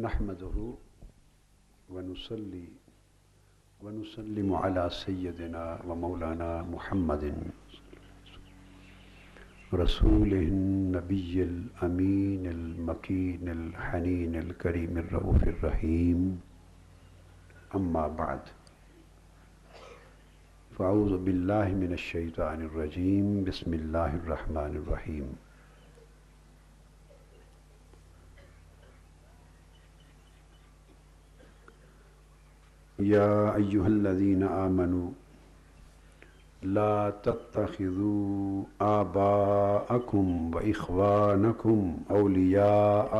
نحمده ونصلي ونسلم على سيدنا ومولانا محمد رسوله النبي الأمين المكين الحنين الكريم الرؤوف الرحيم أما بعد فأعوذ بالله من الشيطان الرجيم بسم الله الرحمن الرحيم يا أيها الذين آمنوا لا تتخذوا آباءكم وإخوانكم أولياء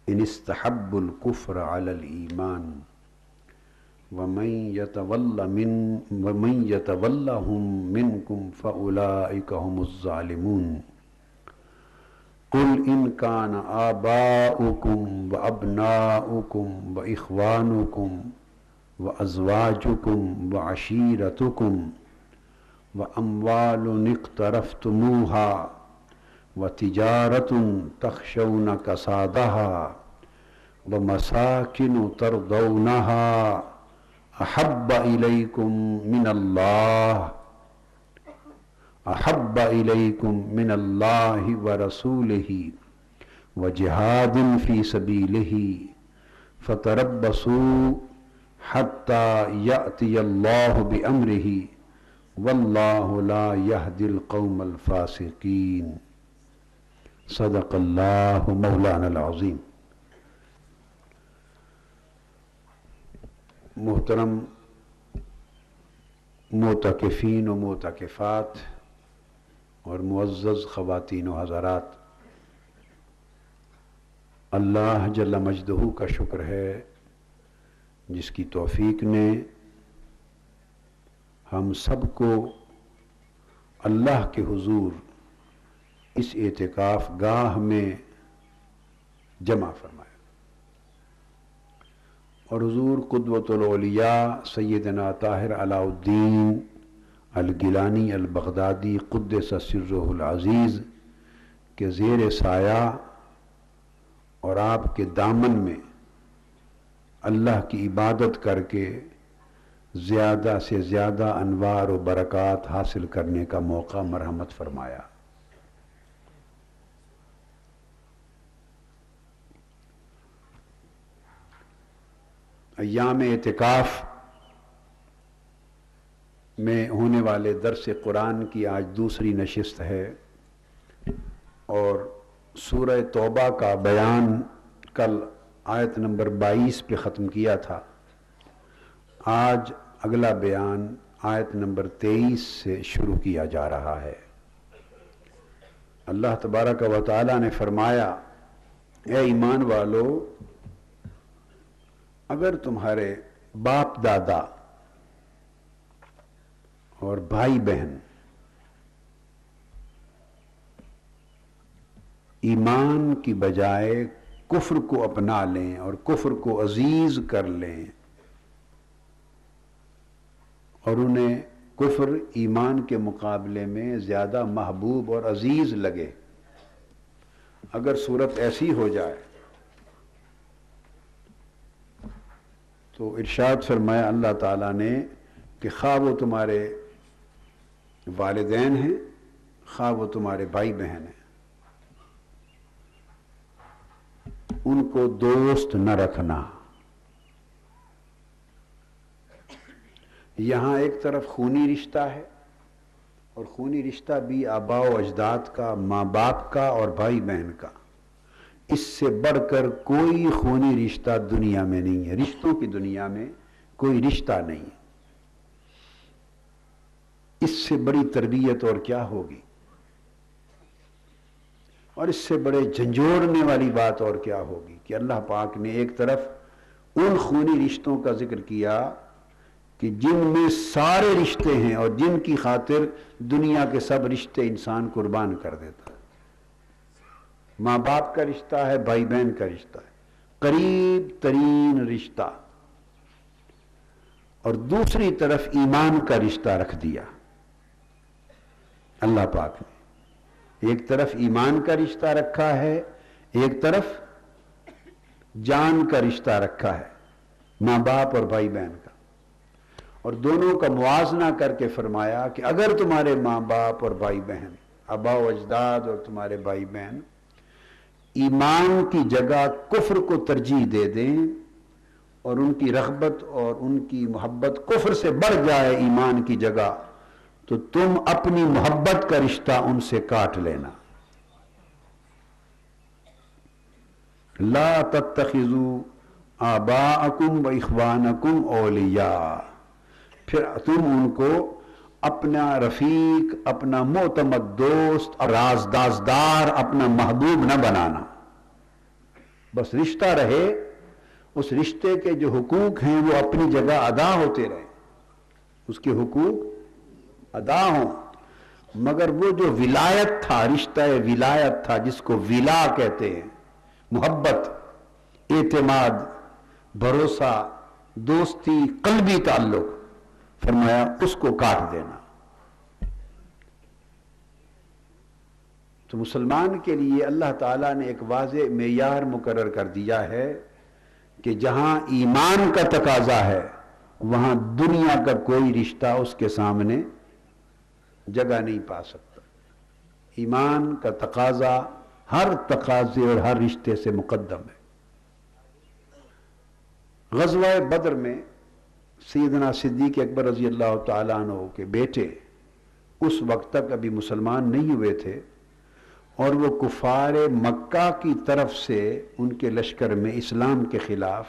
إن استحبوا الكفر على الإيمان ومن يتولهم منكم فأولئك هم الظالمون قل إن كان آباؤكم وأبناؤكم وإخوانكم وأزواجكم وعشيرتكم وأموال اقترفتموها وتجارة تخشون كسادها ومساكن ترضونها أحب إليكم من الله ورسوله وجهاد في سبيله فتربصوا حتى يأتي الله بأمره والله لا يهدي القوم الفاسقين صدق الله مولانا العظيم۔ محترم معتکفین و معتکفات اور معزز خواتین و حضرات، اللہ جل مجدہ کا شکر ہے جس کی توفیق نے ہم سب کو اللہ کے حضور اس اعتکاف گاہ میں جمع فرمایا، اور حضور قدوۃ الاولیاء سیدنا طاہر علاء الدین الگیلانی البغدادی قدس سرہ العزیز کے زیر سایہ اور آپ کے دامن میں اللہ کی عبادت کر کے زیادہ سے زیادہ انوار و برکات حاصل کرنے کا موقع مرحمت فرمایا۔ ایام اعتکاف میں ہونے والے درس قرآن کی آج دوسری نشست ہے، اور سورہ توبہ کا بیان کل آیت نمبر 22 پہ ختم کیا تھا۔ آج اگلا بیان آیت نمبر 23 سے شروع کیا جا رہا ہے۔ اللہ تبارک و تعالی نے فرمایا، اے ایمان والو، اگر تمہارے باپ دادا اور بھائی بہن ایمان کی بجائے کفر کو اپنا لیں اور کفر کو عزیز کر لیں، اور انہیں کفر ایمان کے مقابلے میں زیادہ محبوب اور عزیز لگے، اگر صورت ایسی ہو جائے تو ارشاد فرمایا اللہ تعالیٰ نے کہ خواہ وہ تمہارے والدین ہیں، خواہ وہ تمہارے بھائی بہن ہیں، ان کو دوست نہ رکھنا۔ یہاں ایک طرف خونی رشتہ ہے، اور خونی رشتہ بھی آباء و اجداد کا، ماں باپ کا اور بھائی بہن کا۔ اس سے بڑھ کر کوئی خونی رشتہ دنیا میں نہیں ہے، رشتوں کی دنیا میں کوئی رشتہ نہیں ہے۔ اس سے بڑی تربیت اور کیا ہوگی، اور اس سے بڑے جھنجھوڑنے والی بات اور کیا ہوگی کہ اللہ پاک نے ایک طرف ان خونی رشتوں کا ذکر کیا کہ جن میں سارے رشتے ہیں اور جن کی خاطر دنیا کے سب رشتے انسان قربان کر دیتا ہے۔ ماں باپ کا رشتہ ہے، بھائی بہن کا رشتہ ہے، قریب ترین رشتہ، اور دوسری طرف ایمان کا رشتہ رکھ دیا اللہ پاک نے۔ ایک طرف ایمان کا رشتہ رکھا ہے، ایک طرف جان کا رشتہ رکھا ہے، ماں باپ اور بھائی بہن کا، اور دونوں کا موازنہ کر کے فرمایا کہ اگر تمہارے ماں باپ اور بھائی بہن، آبا و اجداد اور تمہارے بھائی بہن ایمان کی جگہ کفر کو ترجیح دے دیں اور ان کی رغبت اور ان کی محبت کفر سے بڑھ جائے ایمان کی جگہ، تو تم اپنی محبت کا رشتہ ان سے کاٹ لینا۔ لا تتخذوا آباءکم و اخوانکم اولیاء، پھر تم ان کو اپنا رفیق، اپنا معتمد دوست، رازدازدار، اپنا محبوب نہ بنانا۔ بس رشتہ رہے، اس رشتے کے جو حقوق ہیں وہ اپنی جگہ ادا ہوتے رہیں، اس کے حقوق ادا ہوں، مگر وہ جو ولایت تھا، رشتہ ولایت تھا جس کو ولا کہتے ہیں، محبت، اعتماد، بھروسہ، دوستی، قلبی تعلق، فرمایا اس کو کاٹ دینا۔ تو مسلمان کے لیے اللہ تعالیٰ نے ایک واضح معیار مقرر کر دیا ہے کہ جہاں ایمان کا تقاضا ہے وہاں دنیا کا کوئی رشتہ اس کے سامنے جگہ نہیں پا سکتا۔ ایمان کا تقاضا ہر تقاضے اور ہر رشتے سے مقدم ہے۔ غزوہ بدر میں سیدنا صدیق اکبر رضی اللہ تعالیٰ عنہ کے بیٹے اس وقت تک ابھی مسلمان نہیں ہوئے تھے، اور وہ کفار مکہ کی طرف سے ان کے لشکر میں اسلام کے خلاف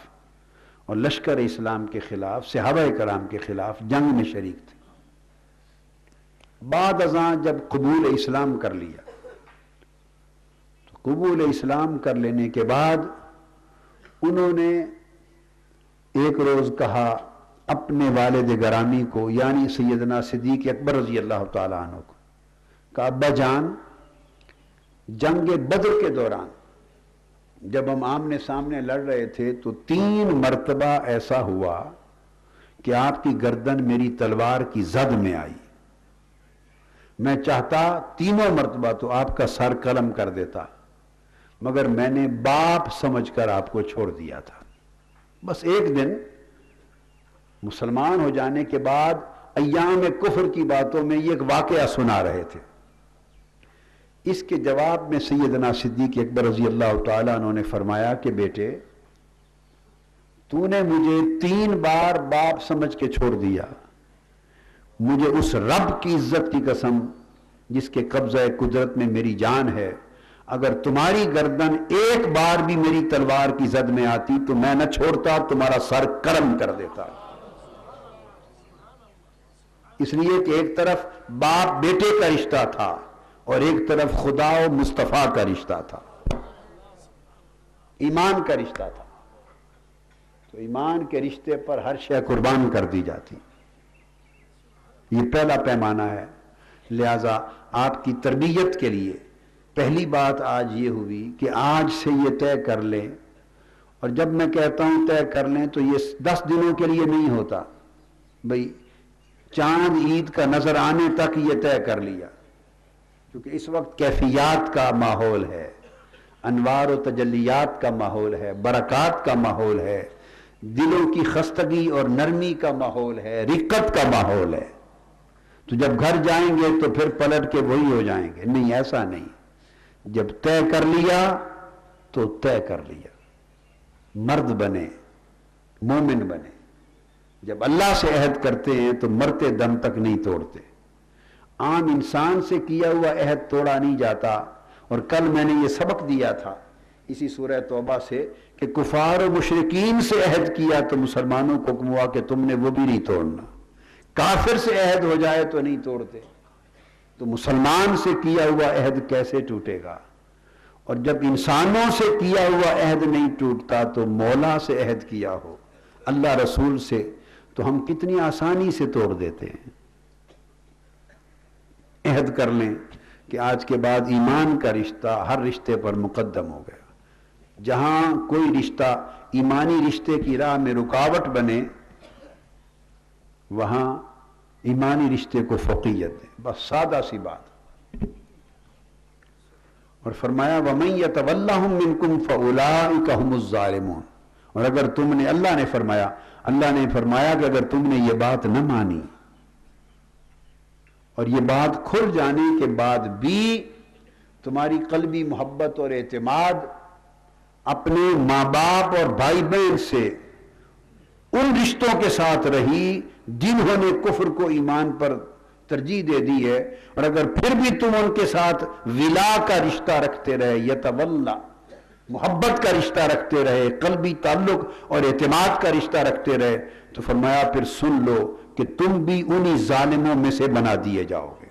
اور لشکر اسلام کے خلاف، صحابہ کرام کے خلاف جنگ میں شریک تھے۔ بعد ازاں جب قبول اسلام کر لیا، تو قبول اسلام کر لینے کے بعد انہوں نے ایک روز کہا اپنے والد گرامی کو، یعنی سیدنا صدیق اکبر رضی اللہ تعالیٰ عنہ کو، کہ ابا جان، جنگ بدر کے دوران جب ہم آمنے سامنے لڑ رہے تھے تو 3 مرتبہ ایسا ہوا کہ آپ کی گردن میری تلوار کی زد میں آئی۔ میں چاہتا تینوں مرتبہ تو آپ کا سر قلم کر دیتا، مگر میں نے باپ سمجھ کر آپ کو چھوڑ دیا تھا۔ بس ایک دن مسلمان ہو جانے کے بعد ایام کفر کی باتوں میں یہ ایک واقعہ سنا رہے تھے۔ اس کے جواب میں سیدنا صدیق اکبر رضی اللہ تعالیٰ عنہ نے فرمایا کہ بیٹے، تو نے مجھے 3 بار باپ سمجھ کے چھوڑ دیا، مجھے اس رب کی عزت کی قسم جس کے قبضہ قدرت میں میری جان ہے، اگر تمہاری گردن ایک بار بھی میری تلوار کی زد میں آتی تو میں نہ چھوڑتا، تمہارا سر قلم کر دیتا۔ اس لیے کہ ایک طرف باپ بیٹے کا رشتہ تھا اور ایک طرف خدا و مصطفیٰ کا رشتہ تھا، ایمان کا رشتہ تھا۔ تو ایمان کے رشتے پر ہر شے قربان کر دی جاتی، یہ پہلا پیمانہ ہے۔ لہذا آپ کی تربیت کے لیے پہلی بات آج یہ ہوئی کہ آج سے یہ طے کر لیں، اور جب میں کہتا ہوں طے کر لیں تو یہ 10 دنوں کے لیے نہیں ہوتا، بھئی چاند عید کا نظر آنے تک یہ طے کر لیا، کیونکہ اس وقت کیفیات کا ماحول ہے، انوار و تجلیات کا ماحول ہے، برکات کا ماحول ہے، دلوں کی خستگی اور نرمی کا ماحول ہے، رقت کا ماحول ہے۔ تو جب گھر جائیں گے تو پھر پلٹ کے وہی ہو جائیں گے، نہیں، ایسا نہیں۔ جب طے کر لیا تو طے کر لیا، مرد بنے، مومن بنے۔ جب اللہ سے عہد کرتے ہیں تو مرتے دم تک نہیں توڑتے۔ عام انسان سے کیا ہوا عہد توڑا نہیں جاتا، اور کل میں نے یہ سبق دیا تھا اسی سورہ توبہ سے کہ کفار و مشرکین سے عہد کیا تو مسلمانوں کو حکم ہوا کہ تم نے وہ بھی نہیں توڑنا، کافر سے عہد ہو جائے تو نہیں توڑتے، تو مسلمان سے کیا ہوا عہد کیسے ٹوٹے گا؟ اور جب انسانوں سے کیا ہوا عہد نہیں ٹوٹتا تو مولا سے عہد کیا ہو، اللہ رسول سے، تو ہم کتنی آسانی سے توڑ دیتے ہیں۔ عہد کر لیں کہ آج کے بعد ایمان کا رشتہ ہر رشتے پر مقدم ہو گیا۔ جہاں کوئی رشتہ ایمانی رشتے کی راہ میں رکاوٹ بنے وہاں ایمانی رشتے کو فوقیت دیں، بس سادہ سی بات۔ اور فرمایا وَمَن يَتَوَلَّهُم مِّنكُمْ فَأُولَٰئِكَ هُمُ الظَّالِمُونَ. اور اگر تم نے اللہ نے فرمایا کہ اگر تم نے یہ بات نہ مانی اور یہ بات کھل جانے کے بعد بھی تمہاری قلبی محبت اور اعتماد اپنے ماں باپ اور بھائی بہن سے ان رشتوں کے ساتھ رہی جنہوں نے کفر کو ایمان پر ترجیح دے دی ہے، اور اگر پھر بھی تم ان کے ساتھ ولا کا رشتہ رکھتے رہے، یتولا محبت کا رشتہ رکھتے رہے، قلبی تعلق اور اعتماد کا رشتہ رکھتے رہے، تو فرمایا پھر سن لو کہ تم بھی انہی ظالموں میں سے بنا دیے جاؤ گے.